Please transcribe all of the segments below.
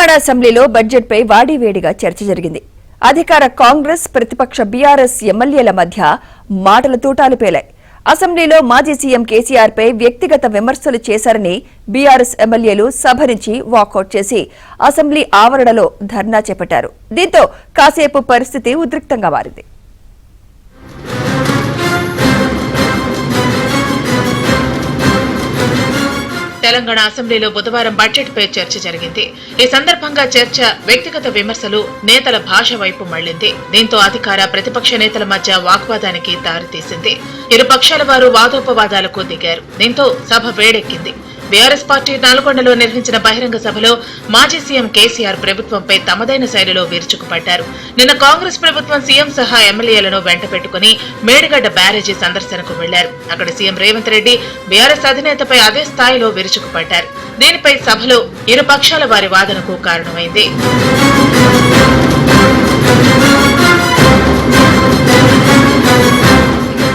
తెలంగాణ అసెంబ్లీలో బడ్జెట్పై వాడివేడిగా చర్చ జరిగింది. అధికార కాంగ్రెస్ ప్రతిపక్ష బీఆర్ఎస్ ఎమ్మెల్యేల మధ్య మాటల తూటాలు పేలాయి. అసెంబ్లీలో మాజీ సీఎం కేసీఆర్ పై వ్యక్తిగత విమర్శలు చేశారని బీఆర్ఎస్ ఎమ్మెల్యేలు సభ నుంచి వాకౌట్ చేసి అసెంబ్లీ ఆవరణలో ధర్నా చేపట్టారు. దీంతో కాసేపు పరిస్థితి ఉద్రిక్తంగా మారింది. తెలంగాణ అసెంబ్లీలో బుధవారం బడ్జెట్ పై చర్చ జరిగింది. ఈ సందర్భంగా చర్చ వ్యక్తిగత విమర్శలు, నేతల భాష వైపు మళ్లింది. దీంతో అధికార ప్రతిపక్ష నేతల మధ్య వాగ్వాదానికి దారితీసింది. ఇరు పక్షాల వారు వాదోపవాదాలకు దిగారు. దీంతో సభ వేడెక్కింది. బీఆర్ఎస్ పార్టీ నల్గొండలో నిర్వహించిన బహిరంగ సభలో మాజీ సీఎం కేసీఆర్ ప్రభుత్వంపై తమదైన శైలిలో విరుచుకుపడ్డారు. నిన్న కాంగ్రెస్ ప్రభుత్వం సీఎం సహా ఎమ్మెల్యేలను వెంట పెట్టుకుని మేడిగడ్డ బ్యారేజీ సందర్శనకు వెళ్లారు. అక్కడ సీఎం రేవంత్ రెడ్డి బీఆర్ఎస్ అధినేతపై అదే స్థాయిలో విరుచుకుపడ్డారు. దీనిపై సభలో ఇరు పక్షాల వారి వాదనకు కారణమైంది.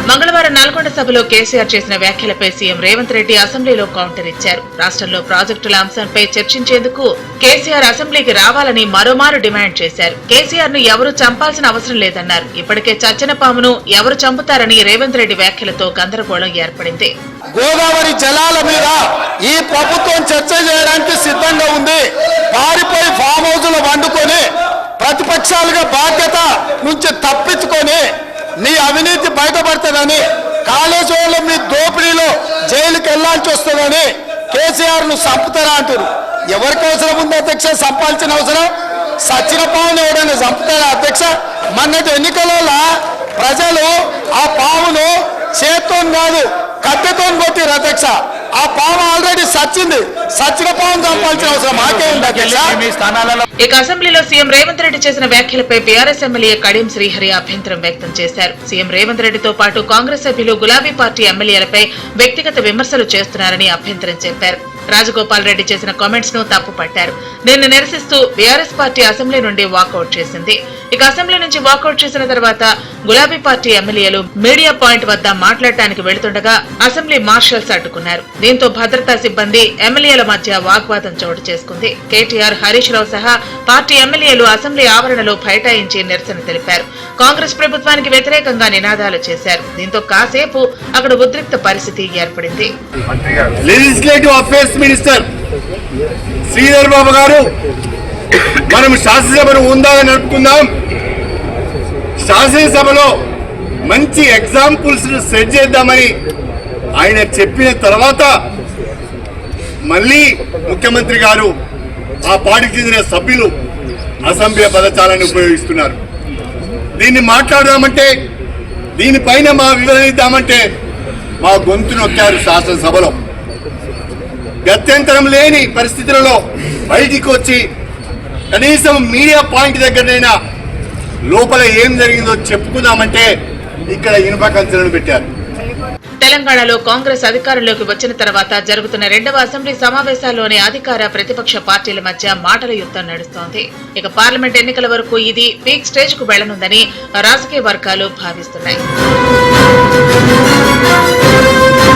మంగళవారం నల్గొండ సభలో కేసీఆర్ చేసిన వ్యాఖ్యలపై సీఎం రేవంత్ రెడ్డి అసెంబ్లీలో కౌంటర్ ఇచ్చారు. రాష్ట్రంలో ప్రాజెక్టుల అంశంపై చర్చించేందుకు కేసీఆర్ అసెంబ్లీకి రావాలని మరోమారు డిమాండ్ చేశారు. కేసీఆర్ ను ఎవరూ చంపాల్సిన అవసరం లేదన్నారు. ఇప్పటికే చచ్చిన పామును ఎవరు చంపుతారని రేవంత్ రెడ్డి వ్యాఖ్యలతో గందరగోళం ఏర్పడింది. గోదావరి జలాల మీద ఈ ప్రభుత్వం చర్చ చేయడానికి సిద్ధంగా ఉంది. పారిపోయి ఫామ్ హౌస్ లో వండుకొని ప్రతిపక్షాలుగా బాధ్యత నుంచి తప్పించుకొని మీ అవినీతి బయటపడుతుందని, కాళేశ్వరంలో మీ దోపిడీలో జైలుకి వెళ్లాల్సి వస్తుందని కేసీఆర్ ను చంపుతారా అంటారు. ఎవరికి అవసరం ఉంది అధ్యక్ష? చంపాల్సిన అవసరం? సచిన పావును ఎవడైనా చంపుతారా అధ్యక్ష? మొన్నటి ఎన్నికలలో ప్రజలు ఆ పావును చేత్తో కాదు కట్టెతో కొట్టిరు అధ్యక్ష. ఆ పాము ఆల్రెడీ సచ్చింది. సచ్చిన పావును చంపాల్సిన అవసరం మాకే ఉంది అధ్యక్ష. ఇక అసెంబ్లీలో సీఎం రేవంత్ రెడ్డి చేసిన వ్యాఖ్యలపై బీఆర్ఎస్ ఎమ్మెల్యే కడియం శ్రీహరి అభ్యంతరం వ్యక్తం చేశారు. సీఎం రేవంత్ రెడ్డితో పాటు కాంగ్రెస్ సభ్యులు గులాబీ పార్టీ ఎమ్మెల్యేలపై వ్యక్తిగత విమర్శలు చేస్తున్నారని అభ్యంతరం చెప్పారు. రాజగోపాల్ రెడ్డి చేసిన కామెంట్స్ ను తప్పుపట్టారు. దీన్ని నిరసిస్తూ బీఆర్ఎస్ పార్టీ అసెంబ్లీ నుండి వాకౌట్ చేసింది. ఇక అసెంబ్లీ నుంచి వాకౌట్ చేసిన తర్వాత గులాబీ పార్టీ ఎమ్మెల్యేలు మీడియా పాయింట్ వద్ద మాట్లాడటానికి వెళుతుండగా అసెంబ్లీ మార్షల్స్ అడ్డుకున్నారు. దీంతో భద్రతా సిబ్బంది ఎమ్మెల్యేల మధ్య వాగ్వాదం చోటు చేసుకుంది. కేటీఆర్, హరీష్ రావు సహా పార్టీ ఎమ్మెల్యేలు అసెంబ్లీ ఆవరణలో బైఠాయించి నిరసన తెలిపారు. కాంగ్రెస్ ప్రభుత్వానికి వ్యతిరేకంగా నినాదాలు చేశారు. దీంతో కాసేపు అక్కడ ఉద్రిక్త పరిస్థితి ఏర్పడింది. Legislative affairs minister Sridhar Babu గారు, మనం శాసనసభను ఉందాగా నడుపుకుందాం, శాసనసభలో మంచి ఎగ్జాంపుల్స్ సెట్ చేద్దామని ఆయన చెప్పిన తర్వాత మళ్ళీ ముఖ్యమంత్రి గారు ఆ పార్టీకి చెందిన సభ్యులు అసెంబ్లీ పదజాలాన్ని ఉపయోగిస్తున్నారు. దీన్ని మాట్లాడదామంటే, దీనిపైన మా వివరిద్దామంటే మా గొంతు నొక్కారు శాసనసభలో. గత్యంతరం లేని పరిస్థితులలో బయటికి వచ్చి కనీసం మీడియా పాయింట్ దగ్గరనైనా లోపల ఏం జరిగిందో చెప్పుకుందామంటే ఇక్కడ ఇనుప కంచెలను పెట్టారు. తెలంగాణలో కాంగ్రెస్ అధికారంలోకి వచ్చిన తర్వాత జరుగుతున్న రెండవ అసెంబ్లీ సమావేశాల్లోనే అధికార ప్రతిపక్ష పార్టీల మధ్య మాటల యుద్ధం నడుస్తోంది. ఇక పార్లమెంట్ ఎన్నికల వరకు ఇది పీక్ స్టేజ్ కు వెళ్లనుందని రాజకీయ వర్గాలు భావిస్తున్నాయి.